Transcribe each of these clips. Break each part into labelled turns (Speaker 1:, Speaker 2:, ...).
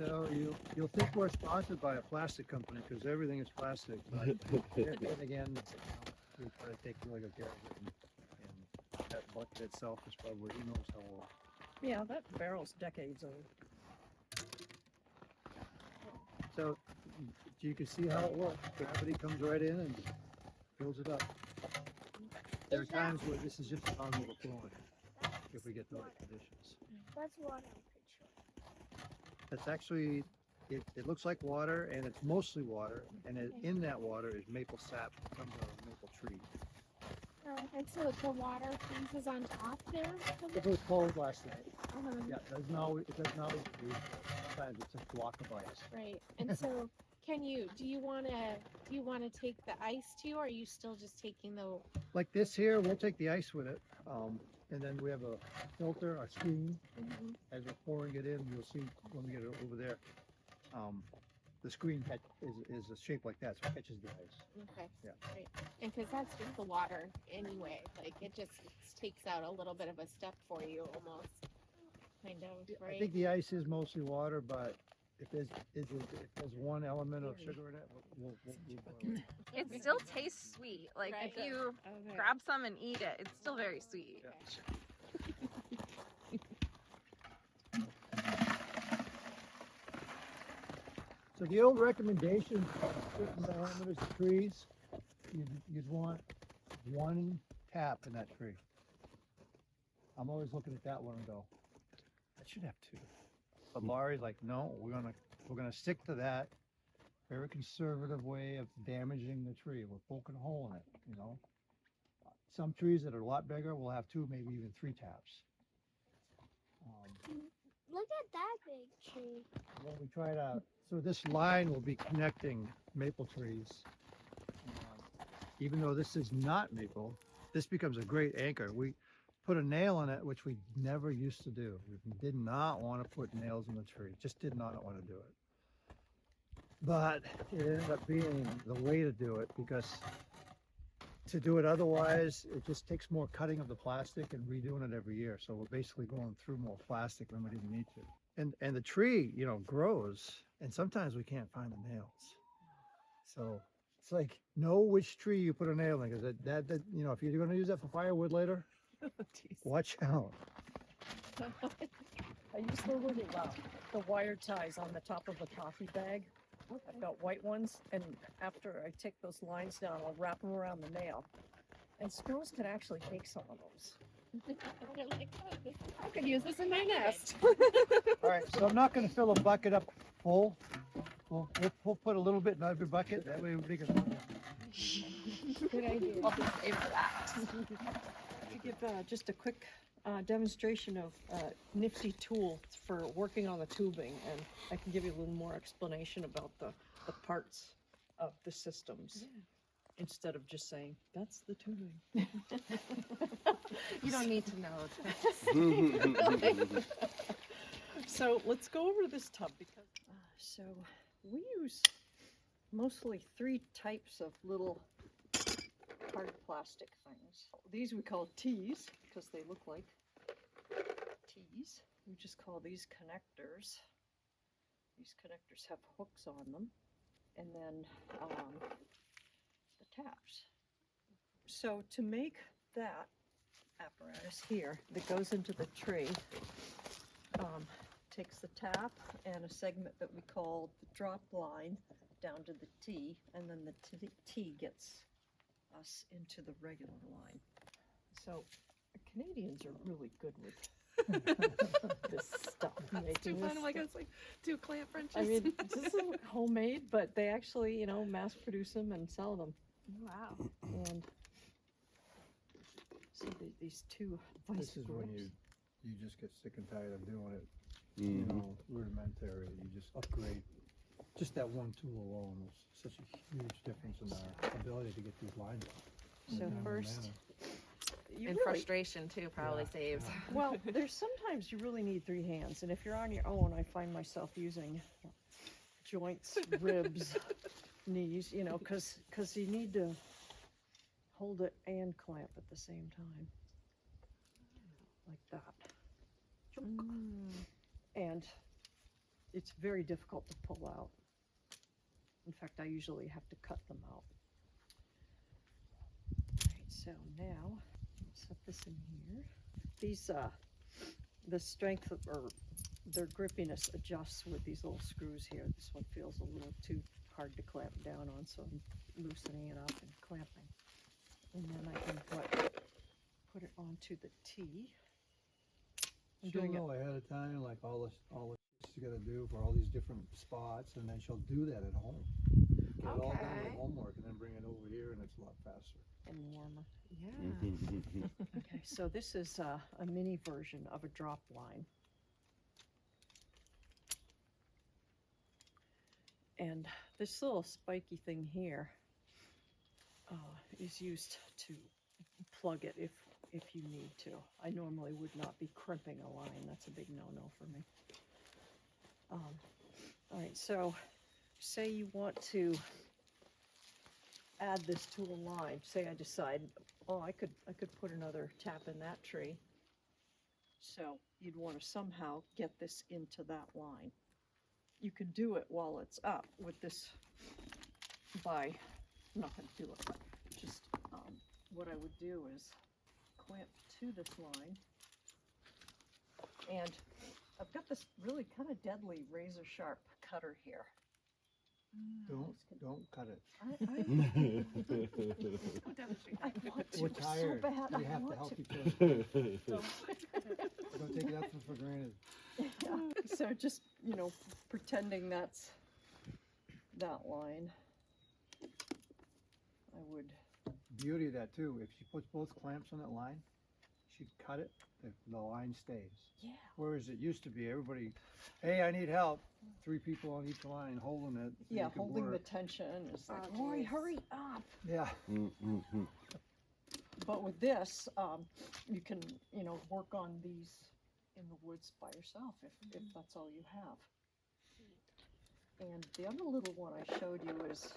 Speaker 1: So you'll think we're sponsored by a plastic company because everything is plastic. But then again, we try to take really good care of it. And that bucket itself is probably, who knows how old.
Speaker 2: Yeah, that barrel's decades old.
Speaker 1: So you can see how it works. Gravity comes right in and fills it up. There are times where this is just overflowing if we get the right conditions.
Speaker 3: That's water, I'm pretty sure.
Speaker 1: That's actually, it looks like water and it's mostly water. And in that water is maple sap that comes out of a maple tree.
Speaker 3: And so the water freezes on top there?
Speaker 1: It was cold last night.
Speaker 3: Uh-huh.
Speaker 1: Yeah, it doesn't always freeze. Sometimes it's a block of ice.
Speaker 3: Right. And so do you wanna take the ice too, or are you still just taking the
Speaker 1: Like this here, we'll take the ice with it. And then we have a filter, a screen. As we're pouring it in, you'll see when we get it over there. The screen is a shape like that, so it catches the ice.
Speaker 3: Okay.
Speaker 1: Yeah.
Speaker 3: Right. And because that's just the water anyway. Like it just takes out a little bit of a step for you almost. Kind of, right?
Speaker 1: I think the ice is mostly water, but if there's one element of sugar in it, we'll
Speaker 4: It still tastes sweet. Like
Speaker 3: Right.
Speaker 4: if you
Speaker 3: Okay.
Speaker 4: grab some and eat it, it's still very sweet.
Speaker 1: So the old recommendation for certain diameters of trees, you'd want one tap in that tree. I'm always looking at that one and go, I should have two. But Laurie's like, no, we're gonna stick to that very conservative way of damaging the tree. We're poking a hole in it, you know. Some trees that are a lot bigger will have two, maybe even three taps.
Speaker 3: Look at that big tree.
Speaker 1: When we try to, so this line will be connecting maple trees. Even though this is not maple, this becomes a great anchor. We put a nail in it, which we never used to do. We did not want to put nails in the tree, just did not want to do it. But it ended up being the way to do it because to do it otherwise, it just takes more cutting of the plastic and redoing it every year. So we're basically going through more plastic than we didn't need to. And the tree, you know, grows, and sometimes we can't find the nails. So it's like, know which tree you put a nail in, because that you know, if you're going to use that for firewood later, watch out.
Speaker 2: I use the little the wire ties on the top of a coffee bag. I've got white ones, and after I take those lines down, I'll wrap them around the nail. And squirrels can actually take some of those.
Speaker 3: They're like, oh,
Speaker 2: I could use this in my nest.
Speaker 1: All right, so I'm not going to fill a bucket up full. We'll put a little bit in every bucket. That way we can.
Speaker 2: Good idea.
Speaker 4: I'll be saved for that.
Speaker 2: To give just a quick demonstration of a nifty tool for working on the tubing, and I can give you a little more explanation about the parts of the systems instead of just saying, that's the tubing.
Speaker 4: You don't need to know.
Speaker 2: So let's go over this tub because so we use mostly three types of little hard plastic things. These we call T's because they look like T's. We just call these connectors. These connectors have hooks on them, and then the taps. So to make that apparatus here that goes into the tree, takes the tap and a segment that we call the drop line down to the T, and then the T gets us into the regular line. So the Canadians are really good with this stuff.
Speaker 4: It's too fun. Like it's like two clamp wrenches.
Speaker 2: I mean, this is homemade, but they actually, you know, mass produce them and sell them.
Speaker 4: Wow.
Speaker 2: And so these two vice
Speaker 1: This is when
Speaker 2: grips.
Speaker 1: you just get sick and tired of doing it. You know, rudimentary. You just upgrade. Just that one tool alone is such a huge difference in our ability to get these lines up.
Speaker 2: So
Speaker 1: in a
Speaker 2: first,
Speaker 1: manner.
Speaker 2: you
Speaker 4: And
Speaker 2: really,
Speaker 4: frustration too probably saves.
Speaker 2: well, there's sometimes you really need three hands, and if you're on your own, I find myself using joints, ribs, knees, you know, because you need to hold it and clamp at the same time, like that. And it's very difficult to pull out. In fact, I usually have to cut them out. Alright, so now, set this in here. These, the strength of, or their grippiness adjusts with these little screws here. This one feels a little too hard to clamp down on, so I'm loosening it up and clamping. And then I can put it onto the T. I'm
Speaker 1: She'll
Speaker 2: doing it.
Speaker 1: know ahead of time, like all the she's gotta do for all these different spots, and then she'll do that at home. Get it all done
Speaker 4: Okay.
Speaker 1: with homework, and then bring it over here, and it's a lot faster.
Speaker 2: And warmer.
Speaker 4: Yeah.
Speaker 2: Okay, so this is a mini version of a drop line. And this little spiky thing here is used to plug it if you need to. I normally would not be crimping a line. That's a big no-no for me. All right, so say you want to add this to a line. Say I decide, oh, I could put another tap in that tree. So you'd want to somehow get this into that line. You can do it while it's up with this by, I'm not going to do it, but just what I would do is clamp to this line. And I've got this really kind of deadly razor sharp cutter here.
Speaker 1: Don't cut it.
Speaker 2: I want to
Speaker 1: We're
Speaker 2: so
Speaker 1: tired.
Speaker 2: bad.
Speaker 1: We
Speaker 2: I
Speaker 1: have to
Speaker 2: want
Speaker 1: help
Speaker 2: to.
Speaker 1: each other. Don't take nothing for granted.
Speaker 2: Yeah. So just, you know, pretending that's that line. I would.
Speaker 1: Beauty of that too, if she puts both clamps on that line, she'd cut it, the line stays.
Speaker 2: Yeah.
Speaker 1: Whereas it used to be everybody, hey, I need help. 3 people on each line holding it. So
Speaker 2: Yeah,
Speaker 1: you could
Speaker 2: holding the
Speaker 1: work.
Speaker 2: tension is like,
Speaker 4: Oh,
Speaker 2: Lori,
Speaker 4: geez.
Speaker 2: hurry up.
Speaker 1: Yeah.
Speaker 2: But with this, you can, you know, work on these in the woods by yourself if that's all you have. And the other little one I showed you is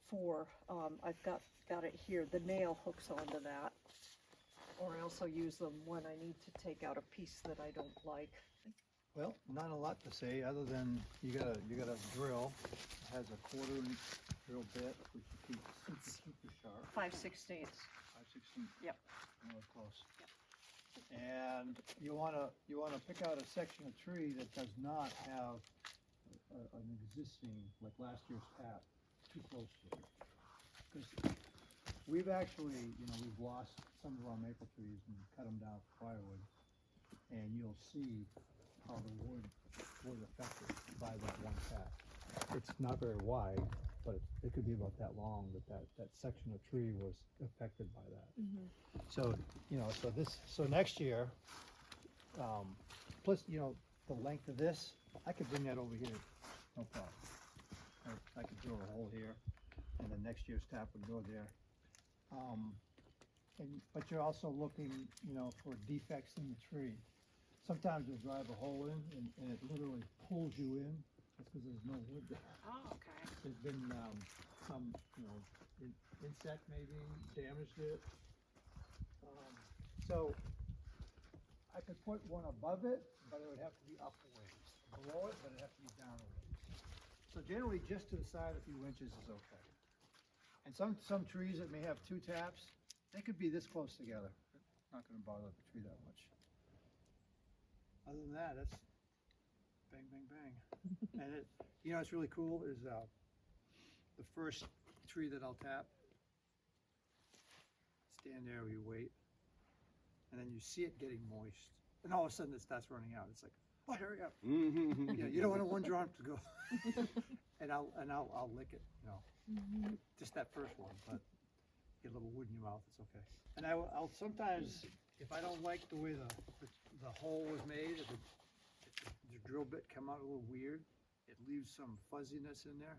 Speaker 2: for, I've got it here, the nail hooks onto that. Or I also use them when I need to take out a piece that I don't like.
Speaker 1: Well, not a lot to say other than you got a drill. It has a 1/4-inch drill bit, which you keep super sharp.
Speaker 2: 5/16.
Speaker 1: 5/16.
Speaker 2: Yep.
Speaker 1: That was close. And you wanna pick out a section of tree that does not have an existing, like last year's tap, too close to it. Because we've actually, we've lost some of our maple trees and cut them down for firewood, and you'll see how the wood was affected by that one tap. It's not very wide, but it could be about that long, but that section of tree was affected by that. So, so next year, plus, the length of this, I could bring that over here, no problem. I could drill a hole here, and then next year's tap would go there. But you're also looking, for defects in the tree. Sometimes you'll drive a hole in, and it literally pulls you in. That's because there's no wood there.
Speaker 4: Oh, okay.
Speaker 1: There's been some, insect maybe damaged it. So I could put one above it, but it would have to be up a ways. Below it, but it'd have to be down a ways. So generally, just to the side a few inches is okay. And some trees that may have 2 taps, they could be this close together. It's not going to bother the tree that much. Other than that, that's bang, bang, bang. And it's really cool is the first tree that I'll tap, stand there, you wait, and then you see it getting moist, and all of a sudden it starts running out. It's like, oh, hurry up! You don't want one drop to go, and I'll lick it, just that first one, but get a little wood in your mouth, it's okay. And I'll sometimes, if I don't like the way the hole was made, if the drill bit come out a little weird, it leaves some fuzziness in there,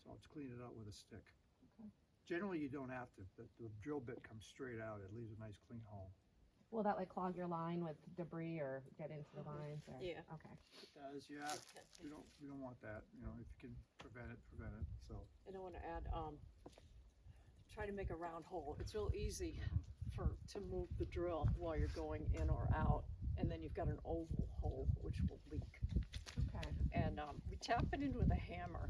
Speaker 1: so I'll just clean it out with a stick.
Speaker 2: Okay.
Speaker 1: Generally, you don't have to. The drill bit comes straight out. It leaves a nice clean hole.
Speaker 3: Will that like clog your line with debris or get into the lines? Or?
Speaker 2: Yeah.
Speaker 3: Okay.
Speaker 1: It does, yeah. We don't want that. If you can prevent it, prevent it. So.
Speaker 2: And I want to add, try to make a round hole. It's real easy to move the drill while you're going in or out, and then you've got an oval hole which will leak.
Speaker 3: Okay.
Speaker 2: And we tap it in with a hammer,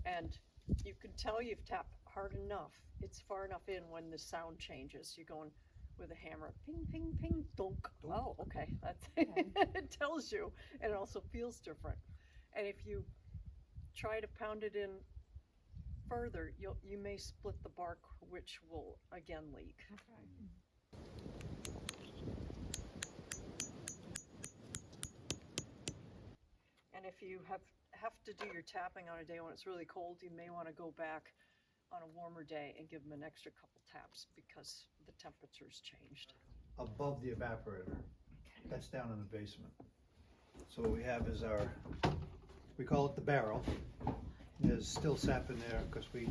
Speaker 2: and you can tell you've tapped hard enough. It's far enough in when the sound changes. You're going with a hammer, ping, ping, ping, dunk. Oh, okay, that's
Speaker 3: Okay.
Speaker 2: it tells you, and it also feels different. And if you try to pound it in further, you may split the bark, which will again leak.
Speaker 3: Okay.
Speaker 2: And if you have to do your tapping on a day when it's really cold, you may want to go back on a warmer day and give them an extra couple taps because the temperature's changed.
Speaker 1: Above the evaporator. That's down in the basement. So what we have is we call it the barrel. There's still sap in there because we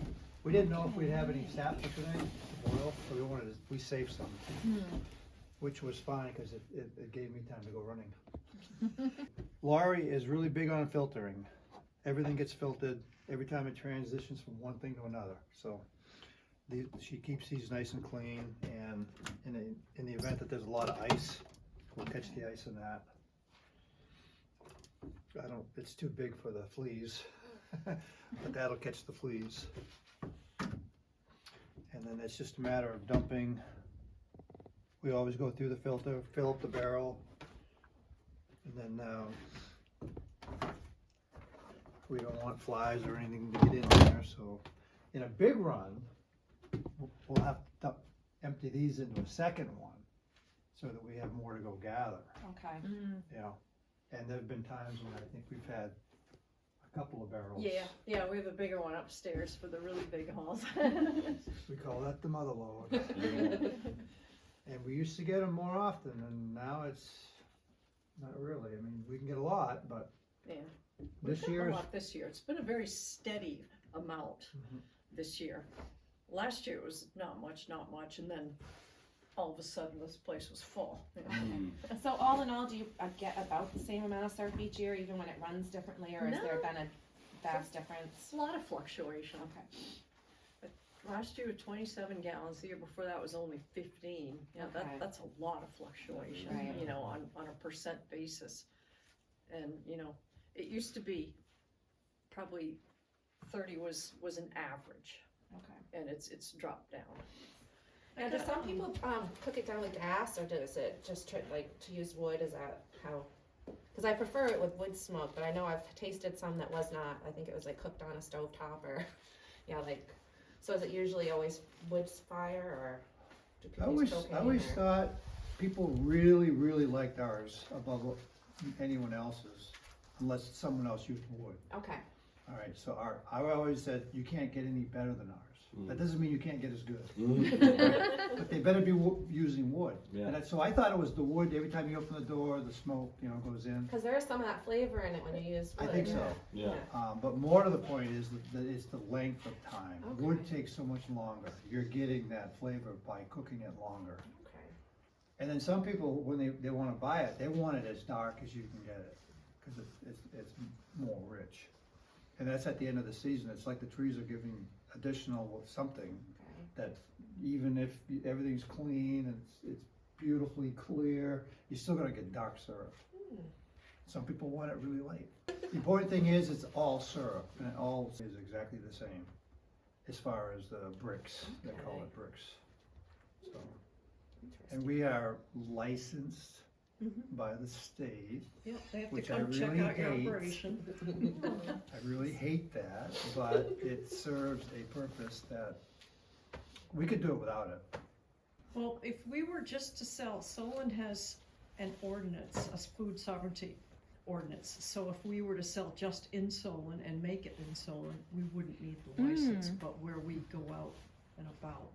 Speaker 1: didn't know if we'd have any sap for today to boil, so we saved some, which was fine because it gave me time to go running. Laurie is really big on filtering. Everything gets filtered every time it transitions from one thing to another. So she keeps these nice and clean, and in the event that there's a lot of ice, we'll catch the ice in that. It's too big for the fleas, but that'll catch the fleas. And then it's just a matter of dumping. We always go through the filter, fill up the barrel, and then we don't want flies or anything to get in there. So in a big run, we'll have to empty these into a second one so that we have more to go gather.
Speaker 3: Okay.
Speaker 1: Yeah. And there have been times when I think we've had a couple of barrels.
Speaker 2: Yeah, we have a bigger one upstairs for the really big hauls.
Speaker 1: We call that the mother load. And we used to get them more often, and now it's not really. I mean, we can get a lot, but
Speaker 2: Yeah.
Speaker 1: this
Speaker 2: We've gotten
Speaker 1: year,
Speaker 2: a lot this year. It's been a very steady amount this year. Last year it was not much, and then all of a sudden this place was full.
Speaker 3: So all in all, do you get about the same amount of surf each year, even when it runs differently, or has there
Speaker 2: No.
Speaker 3: been a vast difference?
Speaker 2: It's a lot of fluctuation.
Speaker 3: Okay.
Speaker 2: Last year was 27 gallons. The year before that was only 15. Yeah,
Speaker 3: Okay.
Speaker 2: that's a lot of fluctuation.
Speaker 3: Right.
Speaker 2: You know, on a percent basis, and you know, it used to be probably 30 was an average,
Speaker 3: Okay.
Speaker 2: and it's dropped down.
Speaker 3: Now, do some people cook it down with gas, or does it just like to use wood? Is that how? Because I prefer it with wood smoke, but I know I've tasted some that was not. I think it was like cooked on a stovetop, or yeah, like. So is it usually always wood fire, or do people use propane?
Speaker 1: I always
Speaker 3: or?
Speaker 1: thought people really, really liked ours above anyone else's, unless someone else used wood.
Speaker 3: Okay.
Speaker 1: All right, so I always said you can't get any better than ours. That doesn't mean you can't get as good, but they better be using wood.
Speaker 5: Yeah.
Speaker 1: And so I thought it was the wood. Every time you open the door, the smoke, goes in.
Speaker 3: Because there is some of that flavor in it when you use
Speaker 1: I
Speaker 3: wood.
Speaker 1: think so.
Speaker 5: Yeah.
Speaker 1: But more to the point is that it's the length of time.
Speaker 3: Okay.
Speaker 1: Wood takes so much longer. You're getting that flavor by cooking it longer.
Speaker 3: Okay.
Speaker 1: And then some people, when they want to buy it, they want it as dark as you can get it, because it's more rich. And that's at the end of the season. It's like the trees are giving additional something
Speaker 3: Okay.
Speaker 1: that even if everything's clean and it's beautifully clear, you're still gonna get dark syrup. Some people want it really light. The important thing is it's all syrup, and it all is exactly the same as far as the bricks. They call it bricks. So, and we are licensed by the state.
Speaker 2: Yeah, they have to
Speaker 1: Which I
Speaker 2: come check
Speaker 1: really
Speaker 2: out your
Speaker 1: hate.
Speaker 2: operation.
Speaker 1: I really hate that, but it serves a purpose that we could do it without it.
Speaker 2: Well, if we were just to sell, Solon has an ordinance, a food sovereignty ordinance. So if we were to sell just in Solon and make it in Solon, we wouldn't need the license. But where we go out and about.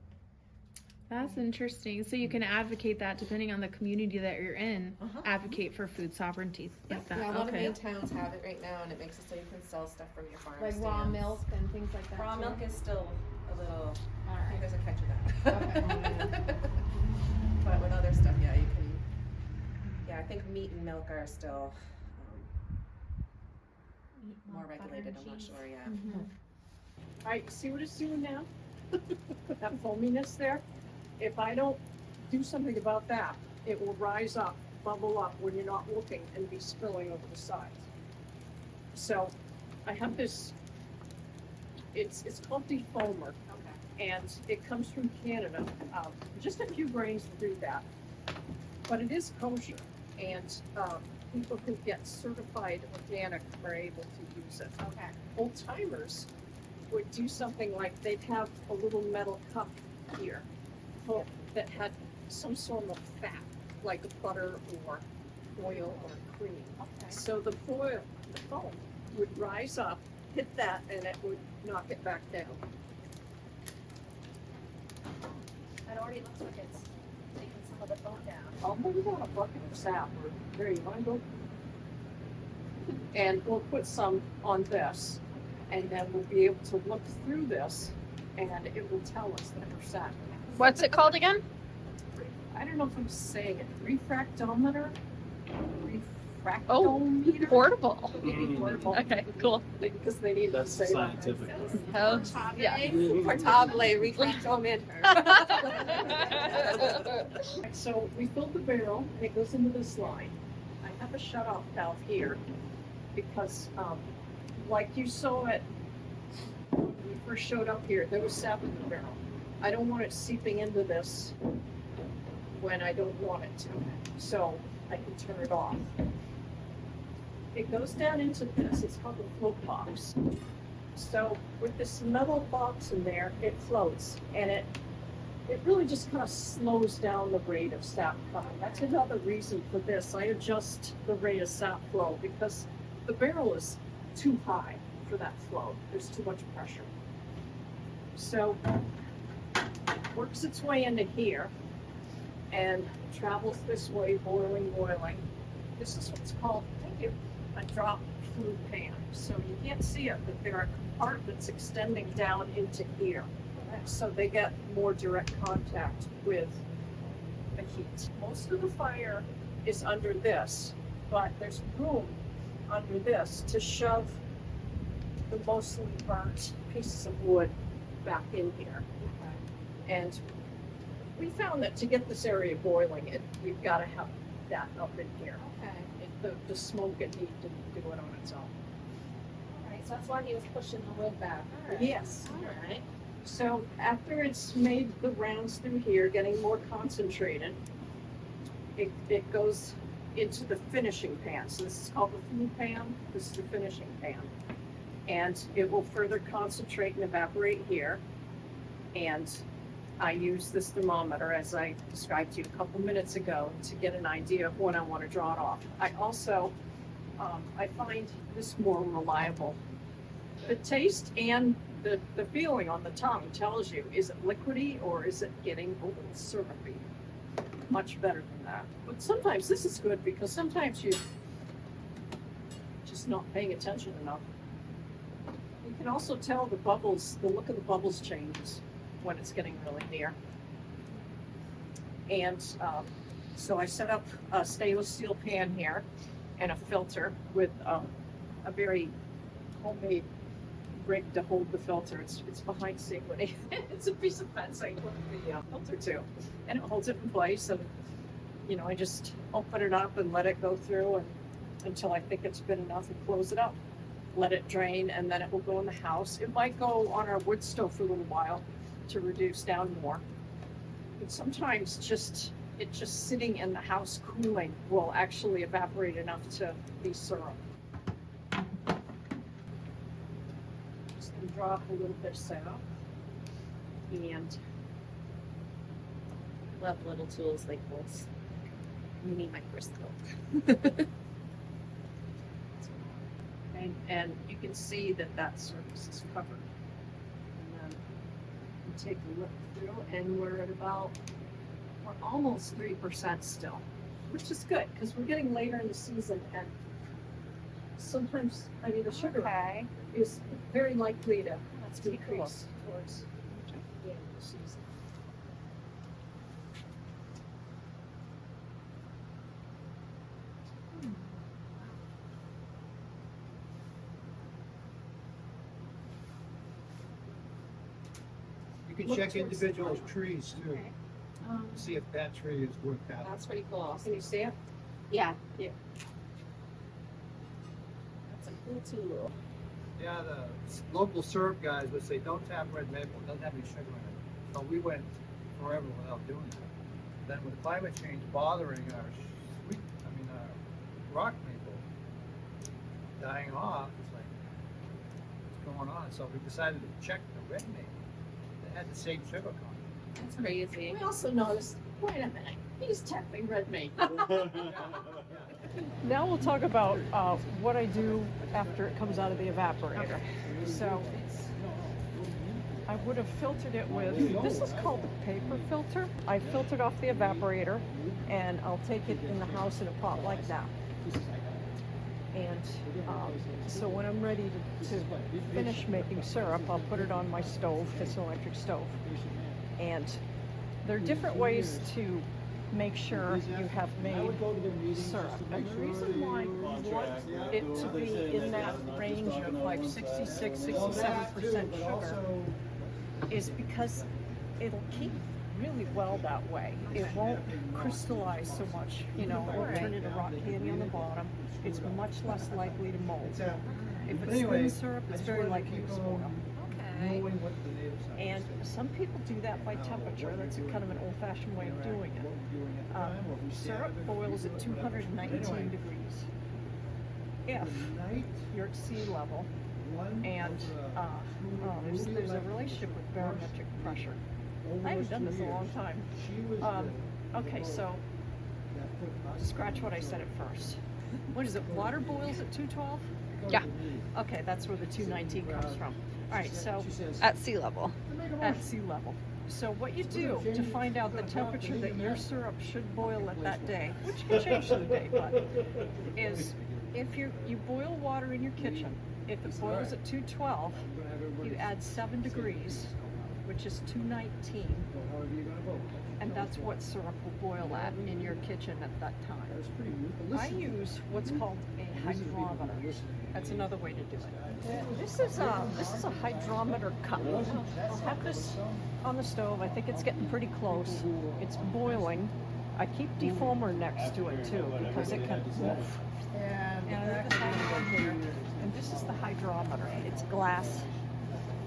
Speaker 4: That's interesting. So you can advocate that depending on the community that you're in.
Speaker 2: Uh-huh.
Speaker 4: Advocate for food sovereignty like that.
Speaker 3: Yeah, a lot of
Speaker 4: Okay.
Speaker 3: main towns have it right now, and it makes it so you can sell stuff from your farm
Speaker 6: Like
Speaker 3: stands.
Speaker 6: raw milk and things like that.
Speaker 3: Raw
Speaker 6: too?
Speaker 3: milk is still a little.
Speaker 6: All
Speaker 3: I think
Speaker 6: right.
Speaker 3: there's a catch with that. But with other stuff, yeah, you can. Yeah, I think meat and milk are still
Speaker 6: Meat,
Speaker 3: more
Speaker 6: milk, butter,
Speaker 3: regulated.
Speaker 6: and
Speaker 3: I'm not
Speaker 6: cheese.
Speaker 3: sure. Yeah.
Speaker 6: Mhm.
Speaker 2: All right, see what it's doing now? That foaminess there? If I don't do something about that, it will rise up, bubble up when you're not looking and be spilling over the sides. So I have this, it's called defoamer. And it comes from Canada, just a few grains through that. But it is kosher, and people who get certified organic are able to use it.
Speaker 3: Okay.
Speaker 2: Old timers would do something like they'd have a little metal cup here that had some sort of fat, like butter or oil or cream.
Speaker 3: Okay.
Speaker 2: So the foam would rise up, hit that, and it would knock it back down.
Speaker 3: It already looks like it's taking some of the foam down.
Speaker 2: I'll put it on a bucket of sap. There, you want to go? And we'll put some on this, and then we'll be able to look through this, and it will tell us the percent.
Speaker 4: What's it called again?
Speaker 2: I don't know if I'm saying it. Refractometer?
Speaker 4: Oh,
Speaker 2: Refractometer?
Speaker 4: Portable.
Speaker 2: Maybe portable.
Speaker 4: Okay, cool.
Speaker 2: Because they need to
Speaker 5: That's
Speaker 2: say
Speaker 5: scientific.
Speaker 4: Oh, yeah.
Speaker 3: Portable refractometer.
Speaker 2: So we fill the barrel, and it goes into this line. I have a shut-off valve here because, like you saw it when we first showed up here, there was sap in the barrel. I don't want it seeping into this when I don't want it to, so I can turn it off. It goes down into this. It's called the float box. So with this metal box in there, it floats, and it really just kind of slows down the rate of sap coming. That's another reason for this. I adjust the rate of sap flow because the barrel is too high for that flow. There's too much pressure. So works its way into here and travels this way, boiling. This is what's called, thank you, a drop flue pan. So you can't see it, but there are compartments extending down into here. So they get more direct contact with the heat. Most of the fire is under this, but there's room under this to shove the mostly burnt pieces of wood back in here. And we found that to get this area boiling, we've got to have that up in here.
Speaker 3: Okay.
Speaker 2: The smoke it needs to do it on its own.
Speaker 3: Alright, so that's why he was pushing the wood back. Alright.
Speaker 2: Yes.
Speaker 3: Alright.
Speaker 2: So after it's made the rounds through here, getting more concentrated, it goes into the finishing pan. So this is called the flue pan. This is the finishing pan. And it will further concentrate and evaporate here. And I use this thermometer, as I described to you a couple minutes ago, to get an idea of when I want to draw it off. I also, I find this more reliable. The taste and the feeling on the tongue tells you, is it liquidy or is it getting a little syrupy? Much better than that. But sometimes this is good because sometimes you're just not paying attention enough. You can also tell the bubbles, the look of the bubbles changes when it's getting really near. And so I set up a stainless steel pan here and a filter with a very homemade rig to hold the filter. It's behind Sikwani. It's a piece of fencing with the filter too, and it holds it in place. And you know, I just open it up and let it go through and until I think it's been enough, and close it up. Let it drain, and then it will go in the house. It might go on our wood stove for a little while to reduce down more. But sometimes just sitting in the house cooling will actually evaporate enough to be syrup. Just gonna drop a little bit of syrup. And
Speaker 3: Love little tools like this. Mini microscope.
Speaker 2: and you can see that surface is covered. And then you take a look through, and we're almost 3% still, which is good because we're getting later in the season, and sometimes, I mean, the sugar
Speaker 3: Okay.
Speaker 2: is very likely to
Speaker 3: That's pretty cool.
Speaker 2: decrease towards the end of the season.
Speaker 1: You can
Speaker 2: Look
Speaker 1: check
Speaker 2: towards the
Speaker 1: individual
Speaker 2: front.
Speaker 1: trees too,
Speaker 3: Okay.
Speaker 1: see if that tree is worked out.
Speaker 3: That's pretty cool.
Speaker 2: Can you see it?
Speaker 3: Yeah.
Speaker 2: That's a
Speaker 1: Yeah, the local syrup guys would say, don't tap red maple, it doesn't have any sugar in it. So we went forever without doing that. Then with climate change bothering our rock maple dying off, it's like, what's going on? So we decided to check the red maple. It had the same sugar content.
Speaker 3: That's crazy.
Speaker 2: We also noticed, wait a minute, he's tapping red maple. Now we'll talk about what I do after it comes out of the evaporator. So I would have filtered it with, this is called the paper filter. I filtered off the evaporator and I'll take it in the house in a pot like that. And so when I'm ready to finish making syrup, I'll put it on my stove. It's an electric stove. And there are different ways to make sure you have made syrup. And the reason why I want it to be in that range of like 66, 67% sugar is because it'll keep really well that way. It won't crystallize so much, you know, or turn into rock candy on the bottom. It's much less likely to mold. If it's thin syrup, it's very likely to spoil. Okay. And some people do that by temperature. That's kind of an old-fashioned way of doing it. Syrup boils at 219 degrees. If you're at sea level, and there's a relationship with barometric pressure. I haven't done this in a long time. Okay, so scratch what I said at first. What is it? Water boils at 212?
Speaker 4: Yeah.
Speaker 2: Okay, that's where the 219 comes from. All right, so
Speaker 4: At sea level.
Speaker 2: at sea level. So what you do to find out the temperature that your syrup should boil at that day, which can change to the day, but is if you boil water in your kitchen, if it boils at 212, you add 7 degrees, which is 219, and that's what syrup will boil at in your kitchen at that time. I use what's called a hydrometer. That's another way to do it. This is a hydrometer cup. I'll have this on the stove. I think it's getting pretty close. It's boiling. I keep defoamer next to it too because it can move. And I have this on here. And this is the hydrometer. It's glass,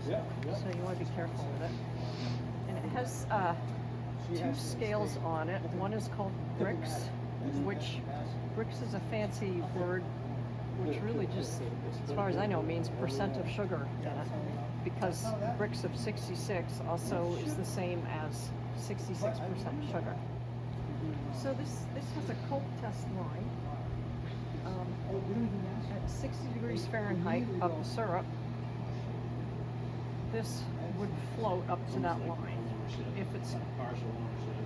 Speaker 2: so you want to be careful with it. And it has 2 scales on it. One is called bricks, which bricks is a fancy word, which really just, as far as I know, means percent of sugar in it, because bricks of 66 also is the same as 66% sugar. So this has a cold test line at 60 degrees Fahrenheit of the syrup. This would float up to that line if it's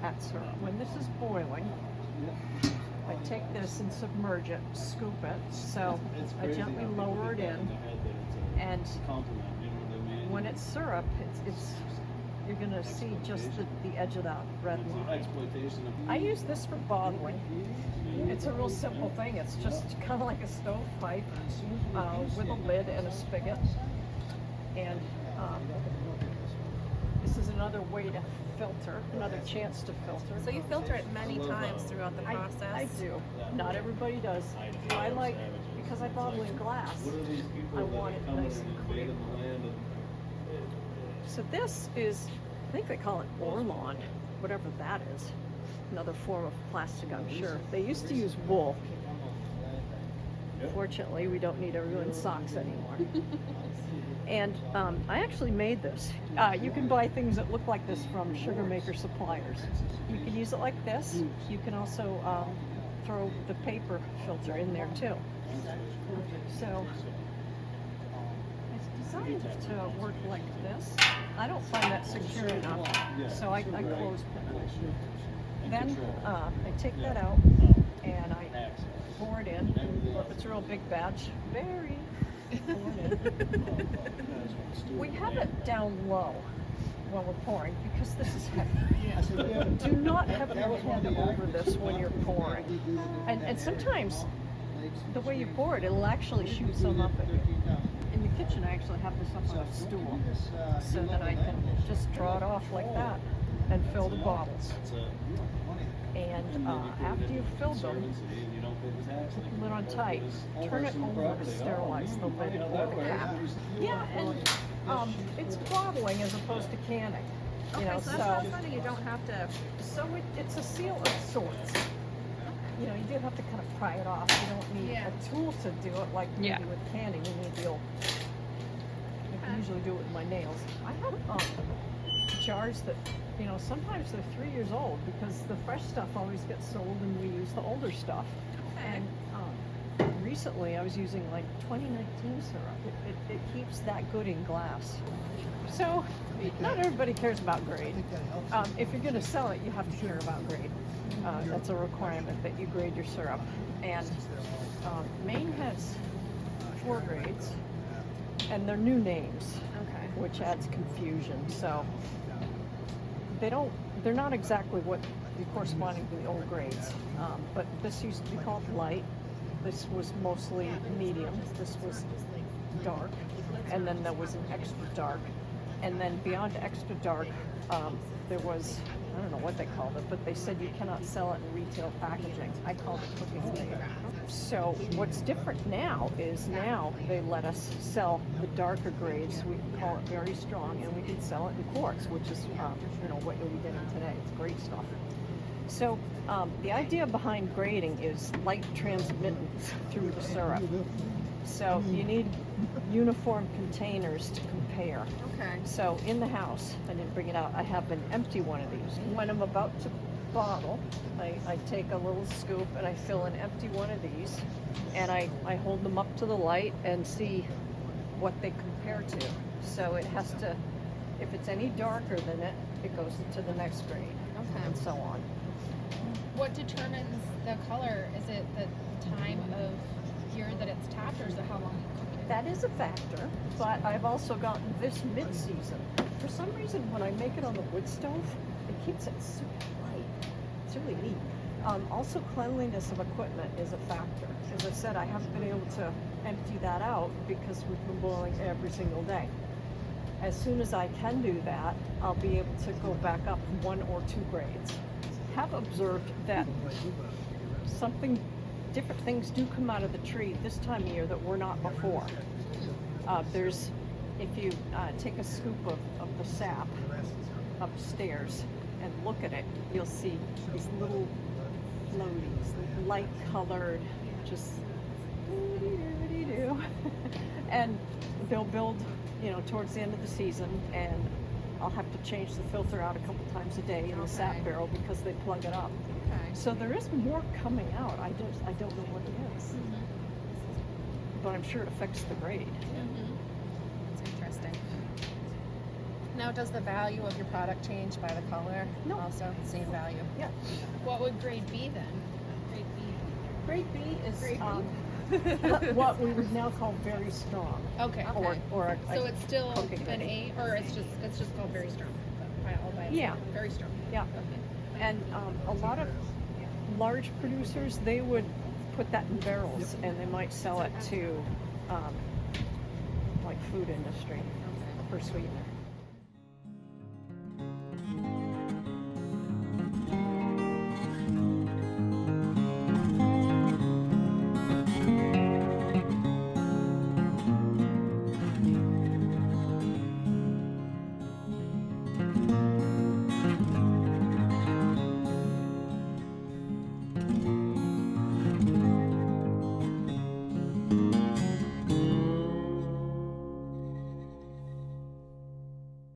Speaker 2: at syrup. When this is boiling, I take this and submerge it, scoop it, so I gently lower it in, and when it's syrup, you're going to see just the edge of that red line. I use this for bottling. It's a real simple thing. It's just kind of like a stovepipe with a lid and a spigot. And this is another way to filter, another chance to filter.
Speaker 3: So you filter it many times throughout the process?
Speaker 2: I do. Not everybody does. I like, because I bottle in glass, I want it nice and clear. So this is, I think they call it Orlon, whatever that is. Another form of plastic, I'm sure. They used to use wool. Fortunately, we don't need everyone's socks anymore. And I actually made this. You can buy things that look like this from sugar maker suppliers. You can use it like this. You can also throw the paper filter in there too. So it's designed to work like this. I don't find that secure enough, so I close pin it. Then I take that out and I pour it in. Or if it's a real big batch, very. We have it down low when we're pouring because this is heavy. Do not have your hand over this when you're pouring. And sometimes the way you pour it, it'll actually shoot some up at you. In the kitchen, I actually have this up on a stool so that I can just draw it off like that and fill the bottles. And after you've filled them, put the lid on tight, turn it over to sterilize the lid or the cap. Yeah, and it's bottling as opposed to canning. You know,
Speaker 4: so that's not funny. You don't have to.
Speaker 2: so it's a seal of sorts. You know, you do have to kind of pry it off. You don't need
Speaker 4: Yeah.
Speaker 2: a tool to do it like you
Speaker 4: Yeah.
Speaker 2: do with canning. You need the old. I can usually do it with my nails. I have jars that, you know, sometimes they're 3 years old because the fresh stuff always gets sold and we use the older stuff.
Speaker 4: Okay.
Speaker 2: And recently I was using like 2019 syrup. It keeps that good in glass. So not everybody cares about grade. If you're going to sell it, you have to care about grade. That's a requirement that you grade your syrup. And Maine has 4 grades, and they're new names,
Speaker 4: Okay.
Speaker 2: which adds confusion. So they're not exactly what the corresponding to the old grades. But this used to be called light. This was mostly medium. This was dark. And then there was an extra dark. And then beyond extra dark, there was, I don't know what they called it, but they said you cannot sell it in retail packaging. I called it cooking grade. So what's different now is now they let us sell the darker grades. We can call it very strong, and we can sell it in quarts, which is, you know, what you'll be getting today. It's great stuff. So the idea behind grading is light transmittance through the syrup. So you need uniform containers to compare.
Speaker 4: Okay.
Speaker 2: So in the house, I didn't bring it out, I have an empty one of these. When I'm about to bottle, I take a little scoop and I fill an empty one of these, and I hold them up to the light and see what they compare to. So it has to, if it's any darker than it, it goes to the next grade,
Speaker 4: Okay.
Speaker 2: and so on.
Speaker 5: What determines the color? Is it the time of year that it's tapped, or is it how long you cook it?
Speaker 2: That is a factor, but I've also gotten this mid-season. For some reason, when I make it on the wood stove, it keeps it super light. It's really neat. Also, cleanliness of equipment is a factor. As I said, I haven't been able to empty that out because we've been boiling every single day. As soon as I can do that, I'll be able to go back up 1 or 2 grades. Have observed that different things do come out of the tree this time of year that were not before. If you take a scoop of the sap upstairs and look at it, you'll see these little floaties, light colored, just and they'll build, you know, towards the end of the season, and I'll have to change the filter out a couple times a day in the sap
Speaker 4: Okay.
Speaker 2: barrel because they plug it up.
Speaker 4: Okay.
Speaker 2: So there is more coming out. I don't know what it is, but I'm sure it affects the grade.
Speaker 5: It's interesting. Now, does the value of your product change by the color?
Speaker 2: No.
Speaker 5: Also, same value.
Speaker 2: Yeah.
Speaker 5: What would grade B then? Grade B.
Speaker 2: Grade B is
Speaker 5: Grade B?
Speaker 2: what we would now call very strong,
Speaker 5: Okay.
Speaker 2: or
Speaker 5: So it's still
Speaker 2: cooking
Speaker 5: an
Speaker 2: ready.
Speaker 5: A, or it's just called very strong. All by itself.
Speaker 2: Yeah.
Speaker 5: Very strong.
Speaker 2: Yeah.
Speaker 5: Okay.
Speaker 2: And a lot of large producers, they would put that in barrels and they might sell it to like food industry for sweetener.